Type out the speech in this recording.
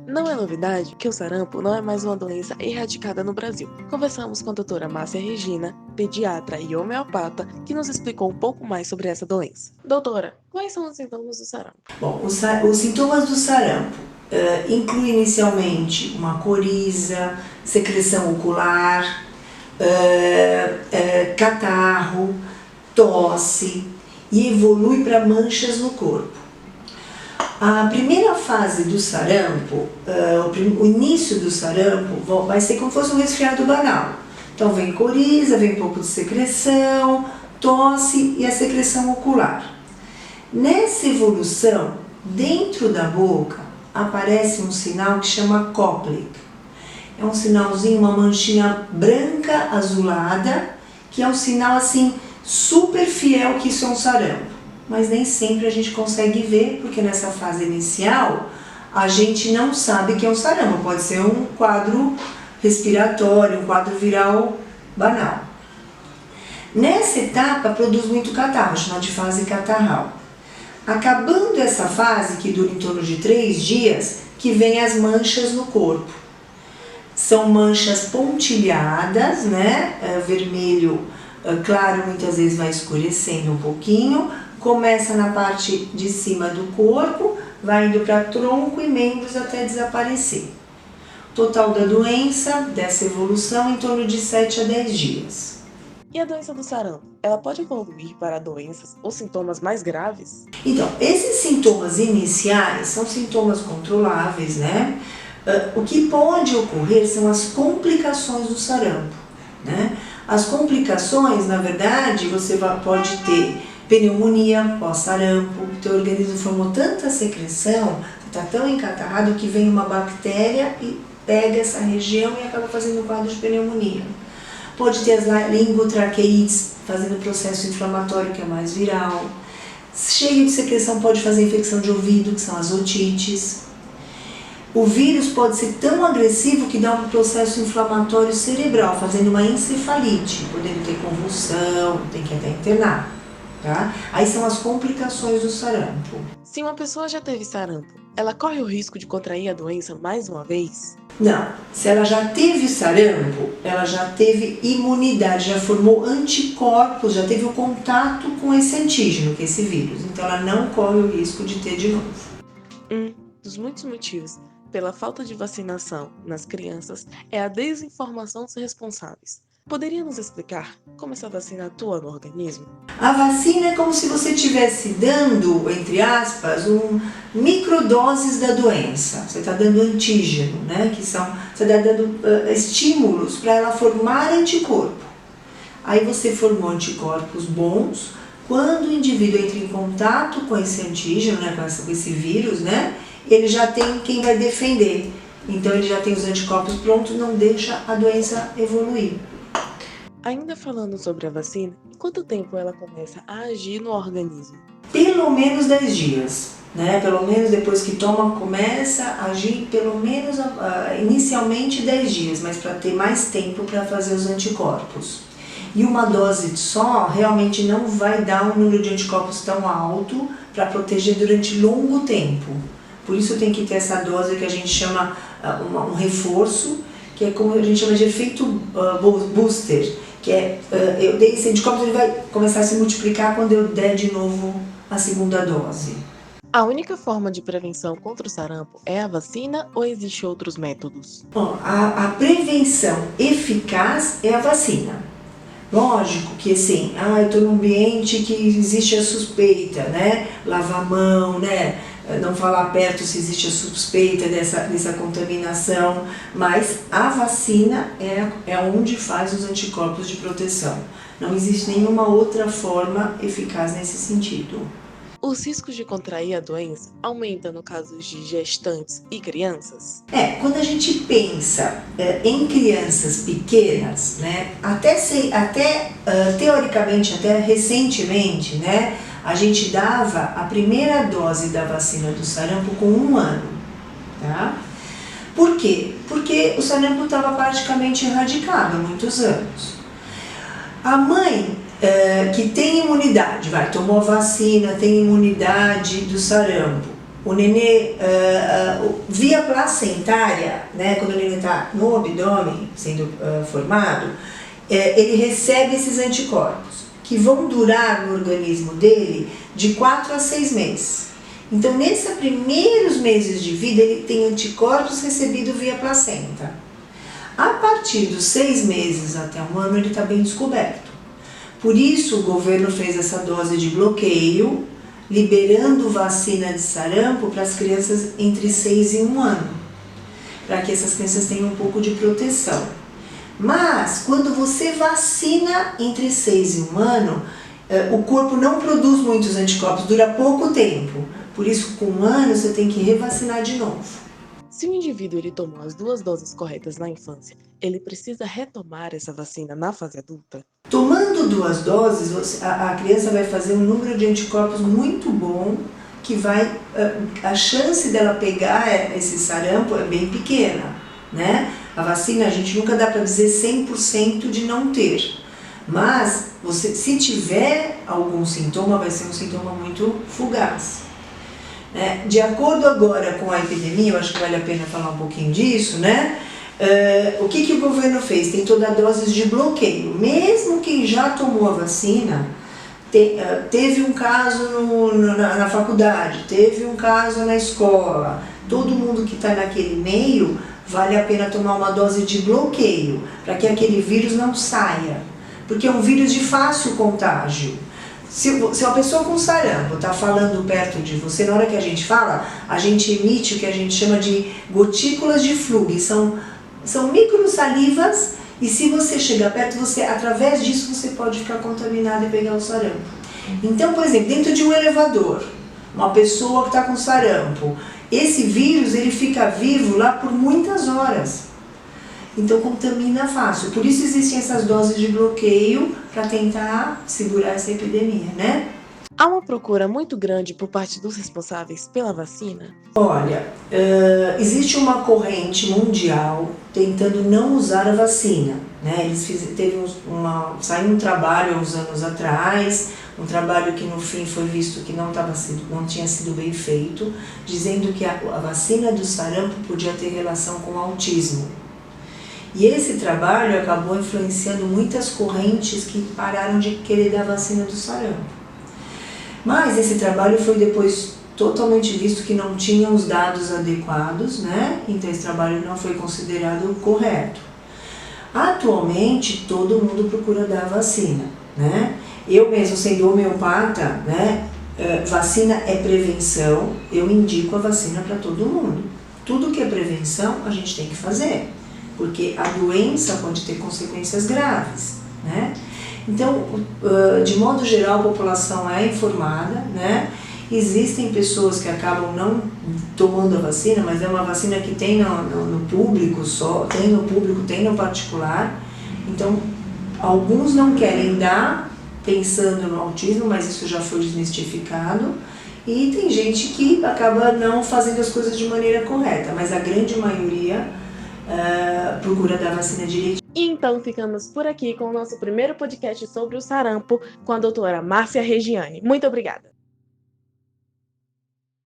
Não é novidade que o sarampo não é mais uma doença erradicada no Brasil. Conversamos com a doutora Márcia Regina, pediatra e homeopata, que nos explicou um pouco mais sobre essa doença. Doutora, quais são os sintomas do sarampo? Bom, os sintomas do sarampo incluem inicialmente uma coriza, secreção ocular, catarro, tosse e evolui para manchas no corpo. A primeira fase do sarampo, o início do sarampo vai ser como se fosse um resfriado banal. Então vem coriza, vem um pouco de secreção, tosse e a secreção ocular. Nessa evolução, dentro da boca, aparece um sinal que chama Koplik. É um sinalzinho, uma manchinha branca azulada, que é um sinal assim super fiel que isso é um sarampo. Mas nem sempre a gente consegue ver, porque nessa fase inicial a gente não sabe que é um sarampo. Pode ser um quadro respiratório, um quadro viral banal. Nessa etapa produz muito catarro, chamado de fase catarral. Acabando essa fase, que dura em torno de 3 dias, que vem as manchas no corpo. São manchas pontilhadas, né? Vermelho claro, muitas vezes vai escurecendo um pouquinho. Começa na parte de cima do corpo, vai indo para tronco e membros até desaparecer. Total da doença, dessa evolução, em torno de 7 a 10 dias. E a doença do sarampo, ela pode evoluir para doenças ou sintomas mais graves? Então, esses sintomas iniciais são sintomas controláveis, né? O que pode ocorrer são as complicações do sarampo, né? As complicações, na verdade, você pode ter pneumonia pós-sarampo, teu organismo formou tanta secreção, está tão encatarrado que vem uma bactéria e pega essa região e acaba fazendo um quadro de pneumonia. Pode ter as lingotraqueites, fazendo processo inflamatório que é mais viral. Cheio de secreção pode fazer infecção de ouvido, que são as otites. O vírus pode ser tão agressivo que dá um processo inflamatório cerebral, fazendo uma encefalite, podendo ter convulsão, tem que até internar. Tá? Aí são as complicações do sarampo. Se uma pessoa já teve sarampo, ela corre o risco de contrair a doença mais uma vez? Não, se ela já teve sarampo, ela já teve imunidade, já formou anticorpos, já teve o contato com esse antígeno, que é esse vírus. Então ela não corre o risco de ter de novo. Um dos muitos motivos pela falta de vacinação nas crianças é a desinformação dos responsáveis. Poderia nos explicar como essa vacina atua no organismo? A vacina é como se você estivesse dando, entre aspas, microdoses da doença. Você está dando antígeno, né? Você está dando estímulos para ela formar anticorpo. Aí você formou anticorpos bons. Quando o indivíduo entra em contato com esse antígeno, né, com esse vírus, né, ele já tem quem vai defender. Então ele já tem os anticorpos prontos, não deixa a doença evoluir. Ainda falando sobre a vacina, em quanto tempo ela começa a agir no organismo? Pelo menos 10 dias, né? Pelo menos depois que toma, começa a agir pelo menos inicialmente 10 dias, mas para ter mais tempo para fazer os anticorpos. E uma dose só realmente não vai dar um número de anticorpos tão alto para proteger durante longo tempo. Por isso tem que ter essa dose que a gente chama um reforço, que é como a gente chama de efeito booster, que eu dei esse anticorpo, ele vai começar a se multiplicar quando eu der de novo a segunda dose. A única forma de prevenção contra o sarampo é a vacina ou existem outros métodos? Bom, a prevenção eficaz é a vacina. Lógico que assim, eu estou num ambiente que existe a suspeita, né? Lavar a mão, né? Não falar perto se existe a suspeita dessa contaminação, mas a vacina é onde faz os anticorpos de proteção. Não existe nenhuma outra forma eficaz nesse sentido. Os riscos de contrair a doença aumentam no caso de gestantes e crianças? Quando a gente pensa em crianças pequenas, né, até teoricamente, até recentemente, né, a gente dava a primeira dose da vacina do sarampo com 1 ano. Tá? Por quê? Porque o sarampo estava praticamente erradicado há muitos anos. A mãe que tem imunidade, tomou a vacina, tem imunidade do sarampo, o nenê, via placentária, né, quando o nenê está no abdômen sendo formado, ele recebe esses anticorpos, que vão durar no organismo dele de 4 a 6 meses. Então, nesses primeiros meses de vida, ele tem anticorpos recebidos via placenta. A partir dos 6 meses até 1 ano, ele está bem descoberto. Por isso, o governo fez essa dose de bloqueio, liberando vacina de sarampo para as crianças entre 6 e 1 ano, para que essas crianças tenham um pouco de proteção. Mas, quando você vacina entre 6 e 1 ano, o corpo não produz muitos anticorpos, dura pouco tempo. Por isso, com 1 ano, você tem que revacinar de novo. Se o indivíduo ele tomou as 2 doses corretas na infância, ele precisa retomar essa vacina na fase adulta? Tomando 2 doses, a criança vai fazer um número de anticorpos muito bom, que vai, a chance dela pegar esse sarampo é bem pequena, né? A vacina, a gente nunca dá para dizer 100% de não ter, mas se tiver algum sintoma, vai ser um sintoma muito fugaz. De acordo agora com a epidemia, eu acho que vale a pena falar um pouquinho disso, né? O que o governo fez? Tentou dar doses de bloqueio. Mesmo quem já tomou a vacina, teve um caso na faculdade, teve um caso na escola, todo mundo que está naquele meio, vale a pena tomar uma dose de bloqueio, para que aquele vírus não saia, porque é um vírus de fácil contágio. Se uma pessoa com sarampo está falando perto de você, na hora que a gente fala, a gente emite o que a gente chama de gotículas de Flug, são microsalivas, e se você chegar perto, através disso você pode ficar contaminado e pegar o sarampo. Então, por exemplo, dentro de um elevador, uma pessoa que está com sarampo, esse vírus ele fica vivo lá por muitas horas. Então contamina fácil. Por isso existem essas doses de bloqueio para tentar segurar essa epidemia, né? Há uma procura muito grande por parte dos responsáveis pela vacina? Olha, existe uma corrente mundial tentando não usar a vacina, né? Saiu um trabalho há uns anos atrás, um trabalho que no fim foi visto que não tinha sido bem feito, dizendo que a vacina do sarampo podia ter relação com o autismo. E esse trabalho acabou influenciando muitas correntes que pararam de querer dar vacina do sarampo. Mas esse trabalho foi depois totalmente visto que não tinha os dados adequados, né? Então esse trabalho não foi considerado correto. Atualmente todo mundo procura dar vacina, né? Eu mesmo sendo homeopata, né? Vacina é prevenção, eu indico a vacina para todo mundo. Tudo que é prevenção a gente tem que fazer, porque a doença pode ter consequências graves, né? Então, de modo geral, a população é informada, né? Existem pessoas que acabam não tomando a vacina, mas é uma vacina que tem no público só, tem no público, tem no particular. Então, alguns não querem dar, pensando no autismo, mas isso já foi desmistificado. E tem gente que acaba não fazendo as coisas de maneira correta, mas a grande maioria procura dar vacina direitinho. Então ficamos por aqui com o nosso primeiro podcast sobre o sarampo com a doutora Márcia Regiane. Muito obrigada!